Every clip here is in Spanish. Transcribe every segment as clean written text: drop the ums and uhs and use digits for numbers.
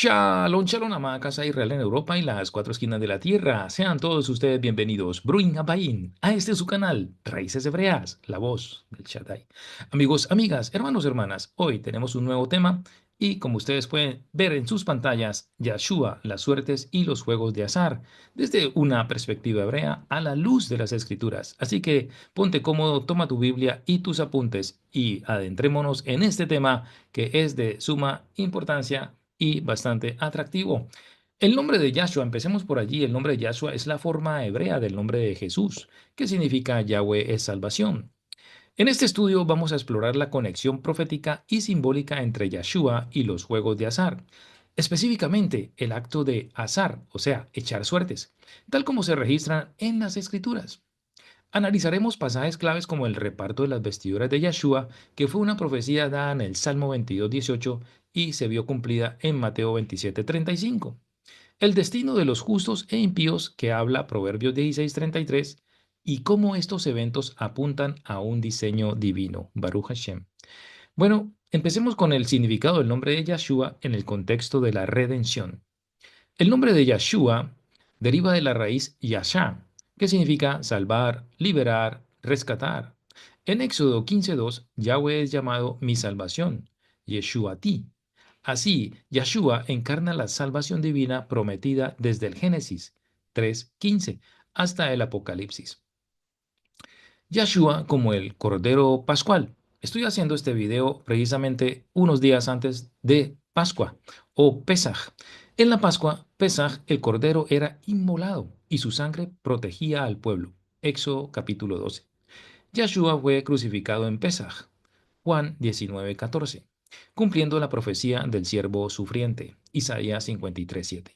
Shalom, shalom, amada casa de Israel en Europa y las cuatro esquinas de la tierra. Sean todos ustedes bienvenidos, Bruin Abayin, a este su canal, Raíces Hebreas, la voz del Shaddai. Amigos, amigas, hermanos, hermanas, hoy tenemos un nuevo tema y como ustedes pueden ver en sus pantallas, Yahshua, las suertes y los juegos de azar, desde una perspectiva hebrea a la luz de las escrituras. Así que ponte cómodo, toma tu Biblia y tus apuntes y adentrémonos en este tema que es de suma importancia y bastante atractivo. El nombre de Yahshua, empecemos por allí, el nombre de Yahshua es la forma hebrea del nombre de Jesús, que significa Yahweh es salvación. En este estudio vamos a explorar la conexión profética y simbólica entre Yahshua y los juegos de azar, específicamente el acto de azar, o sea, echar suertes, tal como se registran en las escrituras. Analizaremos pasajes claves como el reparto de las vestiduras de Yahshua, que fue una profecía dada en el Salmo 22:18 y se vio cumplida en Mateo 27:35. El destino de los justos e impíos, que habla Proverbios 16:33, y cómo estos eventos apuntan a un diseño divino. Baruch Hashem. Bueno, empecemos con el significado del nombre de Yahshua en el contexto de la redención. El nombre de Yahshua deriva de la raíz Yashá, que significa salvar, liberar, rescatar. En Éxodo 15:2, Yahweh es llamado mi salvación, Yeshuati. Así, Yahshua encarna la salvación divina prometida desde el Génesis 3:15 hasta el Apocalipsis. Yahshua como el Cordero Pascual. Estoy haciendo este video precisamente unos días antes de Pascua o Pesaj. En la Pascua, Pesaj, el Cordero era inmolado y su sangre protegía al pueblo. Éxodo capítulo 12. Yahshua fue crucificado en Pesaj. Juan 19:14, cumpliendo la profecía del siervo sufriente. Isaías 53:7.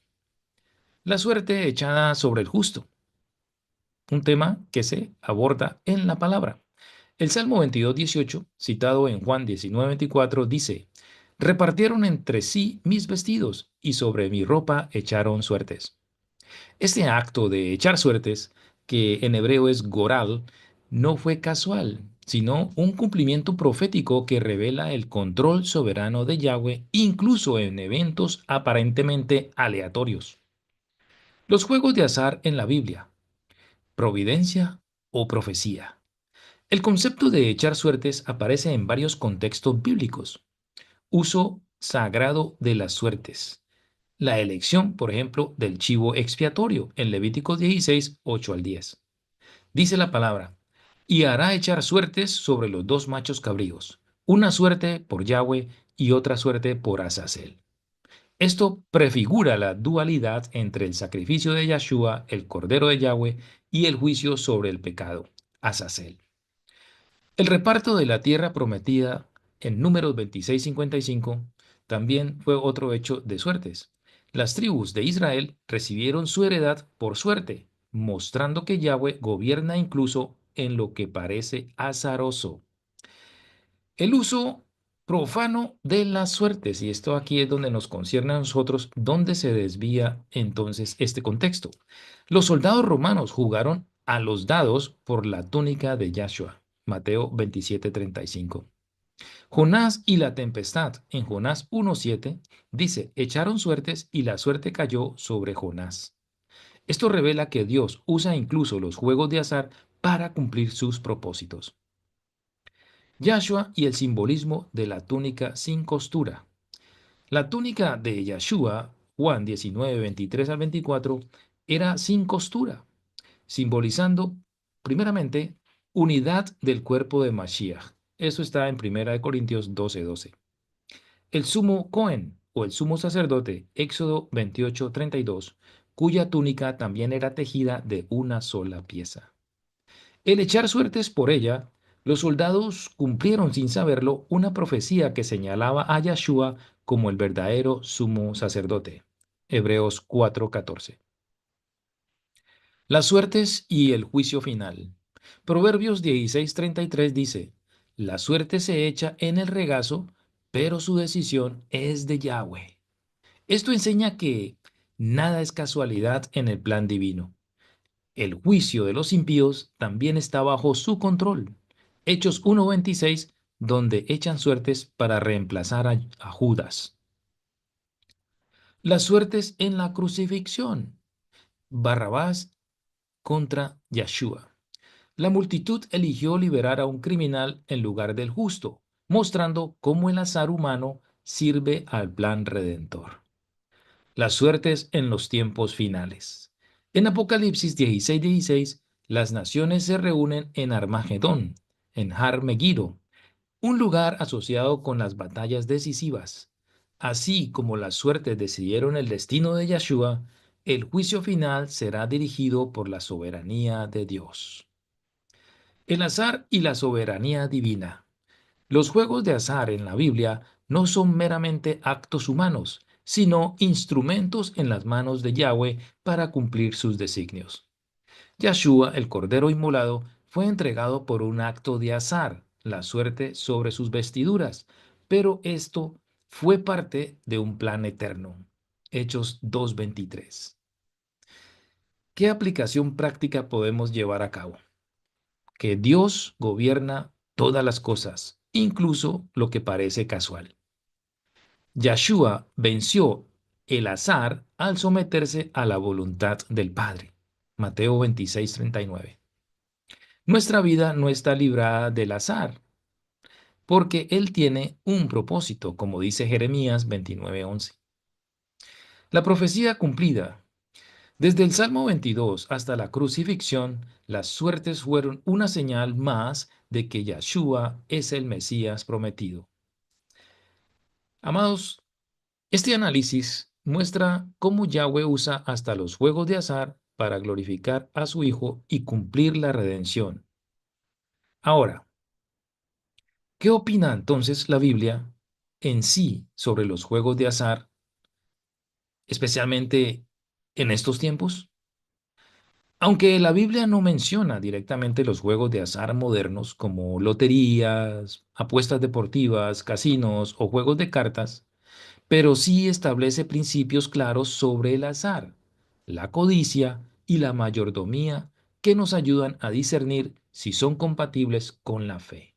La suerte echada sobre el justo, un tema que se aborda en la palabra. El Salmo 22:18, citado en Juan 19:24, dice, repartieron entre sí mis vestidos y sobre mi ropa echaron suertes. Este acto de echar suertes, que en hebreo es goral, no fue casual, sino un cumplimiento profético que revela el control soberano de Yahweh incluso en eventos aparentemente aleatorios. Los juegos de azar en la Biblia, providencia o profecía. El concepto de echar suertes aparece en varios contextos bíblicos. Uso sagrado de las suertes. La elección, por ejemplo, del chivo expiatorio en Levítico 16, 8 al 10. Dice la palabra, y hará echar suertes sobre los dos machos cabríos, una suerte por Yahweh y otra suerte por Azazel. Esto prefigura la dualidad entre el sacrificio de Yahshua, el Cordero de Yahweh, y el juicio sobre el pecado, Azazel. El reparto de la tierra prometida en Números 26:55 también fue otro hecho de suertes. Las tribus de Israel recibieron su heredad por suerte, mostrando que Yahweh gobierna incluso en lo que parece azaroso. El uso profano de las suertes, y esto aquí es donde nos concierne a nosotros, donde se desvía entonces este contexto. Los soldados romanos jugaron a los dados por la túnica de Yahshua. Mateo 27:35. Jonás y la tempestad, en Jonás 1:7, dice, echaron suertes y la suerte cayó sobre Jonás. Esto revela que Dios usa incluso los juegos de azar para cumplir sus propósitos. Yahshua y el simbolismo de la túnica sin costura. La túnica de Yahshua, Juan 19:23 al 24, era sin costura, simbolizando, primeramente, unidad del cuerpo de Mashiach. Eso está en 1 Corintios 12:12. El sumo Cohen o el sumo sacerdote, Éxodo 28:32, cuya túnica también era tejida de una sola pieza. El echar suertes por ella, los soldados cumplieron sin saberlo una profecía que señalaba a Yahshua como el verdadero sumo sacerdote. Hebreos 4:14. Las suertes y el juicio final. Proverbios 16:33 dice, la suerte se echa en el regazo, pero su decisión es de Yahweh. Esto enseña que nada es casualidad en el plan divino. El juicio de los impíos también está bajo su control. Hechos 1:26, donde echan suertes para reemplazar a Judas. Las suertes en la crucifixión. Barrabás contra Yeshua. La multitud eligió liberar a un criminal en lugar del justo, mostrando cómo el azar humano sirve al plan redentor. Las suertes en los tiempos finales. En Apocalipsis 16:16, las naciones se reúnen en Armagedón, en Har Megiddo, un lugar asociado con las batallas decisivas. Así como las suertes decidieron el destino de Yeshua, el juicio final será dirigido por la soberanía de Dios. El azar y la soberanía divina. Los juegos de azar en la Biblia no son meramente actos humanos, sino instrumentos en las manos de Yahweh para cumplir sus designios. Yeshua, el Cordero Inmolado, fue entregado por un acto de azar, la suerte sobre sus vestiduras, pero esto fue parte de un plan eterno. Hechos 2:23. ¿Qué aplicación práctica podemos llevar a cabo? Que Dios gobierna todas las cosas, incluso lo que parece casual. Yeshua venció el azar al someterse a la voluntad del Padre. Mateo 26:39. Nuestra vida no está librada del azar, porque Él tiene un propósito, como dice Jeremías 29:11. La profecía cumplida. Desde el Salmo 22 hasta la crucifixión, las suertes fueron una señal más de que Yeshua es el Mesías prometido. Amados, este análisis muestra cómo Yahweh usa hasta los juegos de azar para glorificar a su Hijo y cumplir la redención. Ahora, ¿qué opina entonces la Biblia en sí sobre los juegos de azar, especialmente en estos tiempos? Aunque la Biblia no menciona directamente los juegos de azar modernos como loterías, apuestas deportivas, casinos o juegos de cartas, pero sí establece principios claros sobre el azar, la codicia y la mayordomía que nos ayudan a discernir si son compatibles con la fe.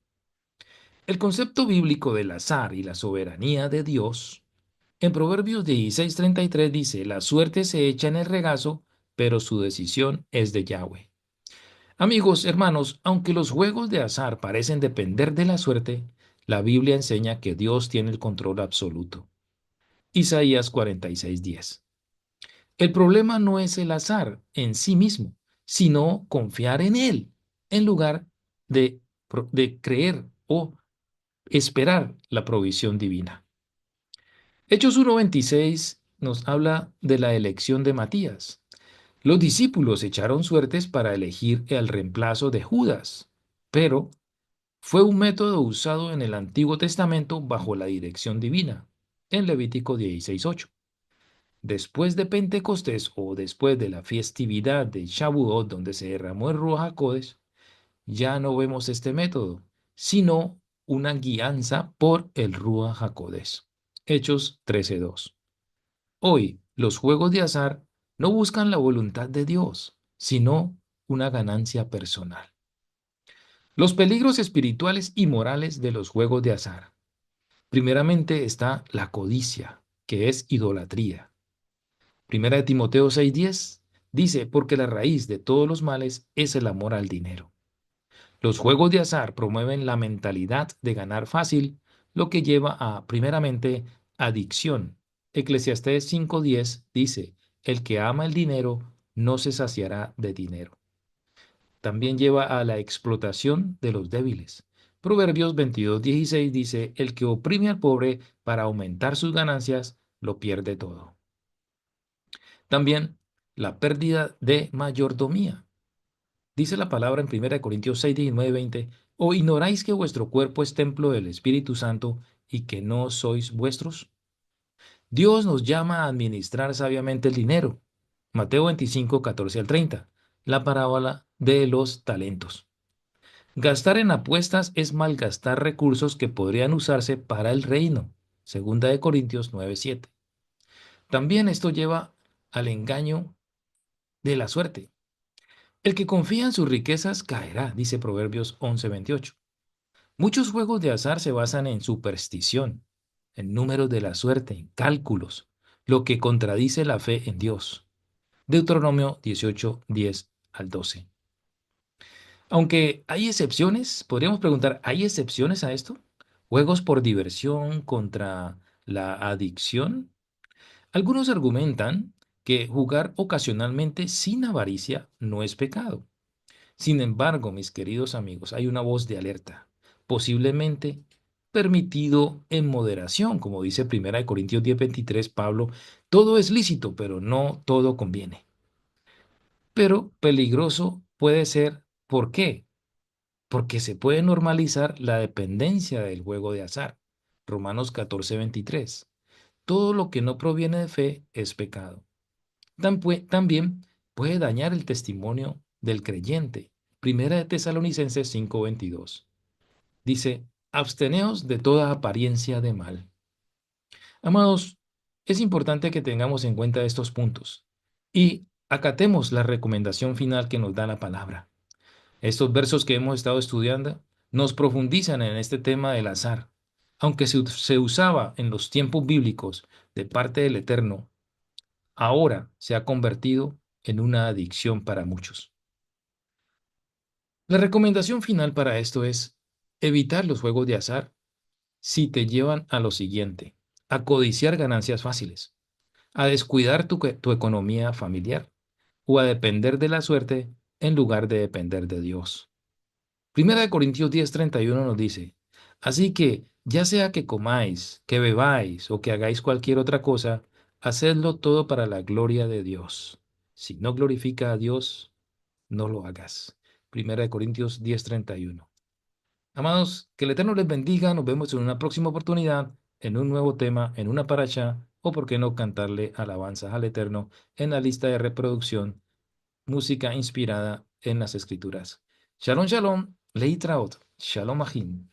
El concepto bíblico del azar y la soberanía de Dios, en Proverbios 16:33 dice, la suerte se echa en el regazo, pero su decisión es de Yahweh. Amigos, hermanos, aunque los juegos de azar parecen depender de la suerte, la Biblia enseña que Dios tiene el control absoluto. Isaías 46:10. El problema no es el azar en sí mismo, sino confiar en él, en lugar de creer o esperar la provisión divina. Hechos 1:26 nos habla de la elección de Matías. Los discípulos echaron suertes para elegir el reemplazo de Judas, pero fue un método usado en el Antiguo Testamento bajo la dirección divina, en Levítico 16:8. Después de Pentecostés o después de la festividad de Shavuot, donde se derramó el Ruach HaKodesh, ya no vemos este método, sino una guianza por el Ruach HaKodesh. Hechos 13:2. Hoy, los juegos de azar no buscan la voluntad de Dios, sino una ganancia personal. Los peligros espirituales y morales de los juegos de azar. Primeramente está la codicia, que es idolatría. Primera de Timoteo 6:10 dice, porque la raíz de todos los males es el amor al dinero. Los juegos de azar promueven la mentalidad de ganar fácil, lo que lleva a, primeramente, adicción. Eclesiastés 5:10 dice, el que ama el dinero no se saciará de dinero. También lleva a la explotación de los débiles. Proverbios 22:16 dice, el que oprime al pobre para aumentar sus ganancias, lo pierde todo. También la pérdida de mayordomía. Dice la palabra en 1 Corintios 6, 19, 20, ¿o ignoráis que vuestro cuerpo es templo del Espíritu Santo y que no sois vuestros? Dios nos llama a administrar sabiamente el dinero. Mateo 25, 14 al 30, la parábola de los talentos. Gastar en apuestas es malgastar recursos que podrían usarse para el reino. Segunda de Corintios 9, 7. También esto lleva al engaño de la suerte. El que confía en sus riquezas caerá, dice Proverbios 11:28. Muchos juegos de azar se basan en superstición, en números de la suerte, en cálculos, lo que contradice la fe en Dios. Deuteronomio 18, 10 al 12. Aunque hay excepciones, podríamos preguntar, ¿hay excepciones a esto? ¿Juegos por diversión contra la adicción? Algunos argumentan que jugar ocasionalmente sin avaricia no es pecado. Sin embargo, mis queridos amigos, hay una voz de alerta, posiblemente permitido en moderación, como dice 1 Corintios 10:23 Pablo, todo es lícito, pero no todo conviene. Pero peligroso puede ser, ¿por qué? Porque se puede normalizar la dependencia del juego de azar. Romanos 14:23. Todo lo que no proviene de fe es pecado. También puede dañar el testimonio del creyente. Primera de Tesalonicenses 5:22. Dice, absteneos de toda apariencia de mal. Amados, es importante que tengamos en cuenta estos puntos y acatemos la recomendación final que nos da la palabra. Estos versos que hemos estado estudiando nos profundizan en este tema del azar. Aunque se usaba en los tiempos bíblicos de parte del Eterno, ahora se ha convertido en una adicción para muchos. La recomendación final para esto es evitar los juegos de azar si te llevan a lo siguiente: a codiciar ganancias fáciles, a descuidar tu economía familiar o a depender de la suerte en lugar de depender de Dios. Primera de Corintios 10:31 nos dice, así que ya sea que comáis, que bebáis o que hagáis cualquier otra cosa, hacedlo todo para la gloria de Dios. Si no glorifica a Dios, no lo hagas. Primera de Corintios 10:31. Amados, que el Eterno les bendiga. Nos vemos en una próxima oportunidad, en un nuevo tema, en una paracha, o por qué no cantarle alabanzas al Eterno en la lista de reproducción, música inspirada en las Escrituras. Shalom, shalom, leitraot, shalom, ajin.